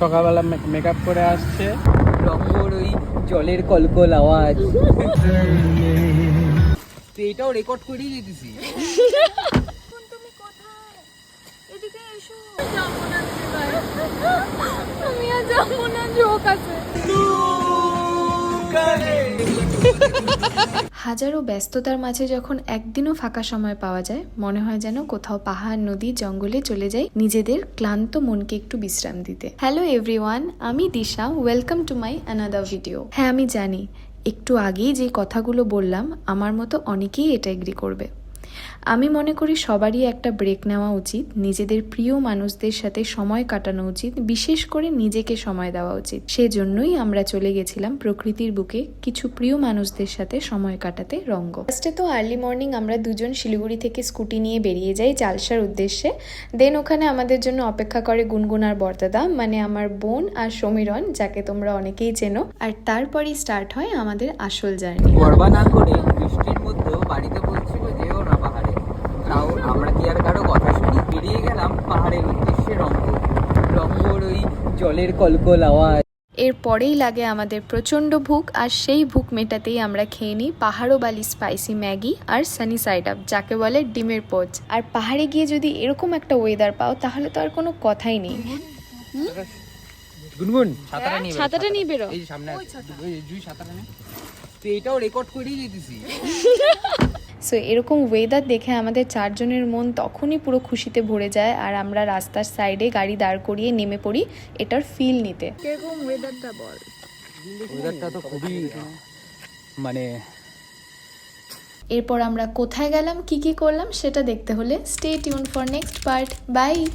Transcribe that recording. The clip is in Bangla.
সকালবেলা মেকআপ করে আসছে, রঙর ওই জলের কলকল আওয়াজ। তো এটাও রেকর্ড করেই দিতেছি। তুমি কোথায়? এদিকে এসো। যাবো না এবার। আমি আর যাবো না, জোক আছে। হাজারো ব্যস্ততার মাঝে যখন একদিনও ফাঁকা সময় পাওয়া যায়, মনে হয় যেন কোথাও পাহাড়, নদী, জঙ্গলে চলে যাই নিজেদের ক্লান্ত মনকে একটু বিশ্রাম দিতে। হ্যালো এভরিওয়ান, আমি Disha. Welcome to my another video. হ্যাঁ, আমি জানি একটু আগেই যে কথাগুলো বললাম আমার মতো অনেকেই এটা এগ্রি করবে। আমি মনে করি সবারই একটা ব্রেক নেওয়া উচিত, নিজেদের প্রিয় মানুষদের সাথে সময় কাটানো উচিত, বিশেষ করে নিজেকে সময় দেওয়া উচিত। সেজন্যই আমরা চলে গেছিলাম প্রকৃতির বুকে কিছু প্রিয় মানুষদের সাথে সময় কাটাতে রঙ্গ। ফার্স্টে তো আর্লি মর্নিং আমরা দুজন শিলিগুড়ি থেকে স্কুটি নিয়ে বেরিয়ে যাই জালসার উদ্দেশ্যে। দেন ওখানে আমাদের জন্য অপেক্ষা করে গুনগুন আর বরদাদা, মানে আমার বোন আর সমীরণ, যাকে তোমরা অনেকেই চেনো। আর তারপরই স্টার্ট হয় আমাদের আসল জার্নি। গড়বা না করে বৃষ্টির মধ্যেও বাড়িতে বলছিল যেও না পাহাড়ে, তাও আমরা কি আর কারো কথা শুনি? বেরিয়ে গেলাম পাহাড়ের উদ্দেশ্যে। রঙর ওই জলের কলকল আওয়াজ। এরপরেই লাগে আমাদের প্রচণ্ড ভুক, আর সেই ভুক মেটাতেই আমরা খেয়ে নিই পাহাড়ো বালি স্পাইসি ম্যাগি আর সানি সাইড আপ, যাকে বলে ডিমের পোচ। আর পাহাড়ে গিয়ে যদি এরকম একটা ওয়েদার পাও তাহলে তো আর কোনো কথাই নেই। গুনগুন ছাতাটা নিয়ে বেরো। এই সামনে ওই জুই ছাতাটা নে। তো এটাও রেকর্ড করেই দিতেছি। সো এরকম ওয়েদার দেখে আমাদের চারজনের মন তখনই পুরো খুশিতে ভরে যায়, আর আমরা রাস্তার সাইডে গাড়ি দাঁড় করিয়ে নেমে পড়ি এটার ফিল নিতে। কিরকম ওয়েদারটা বল? ওয়েদারটা তো খুবই মানে। এরপর আমরা কোথায় গেলাম, কি কি করলাম সেটা দেখতে হলে stay tune for next part. By.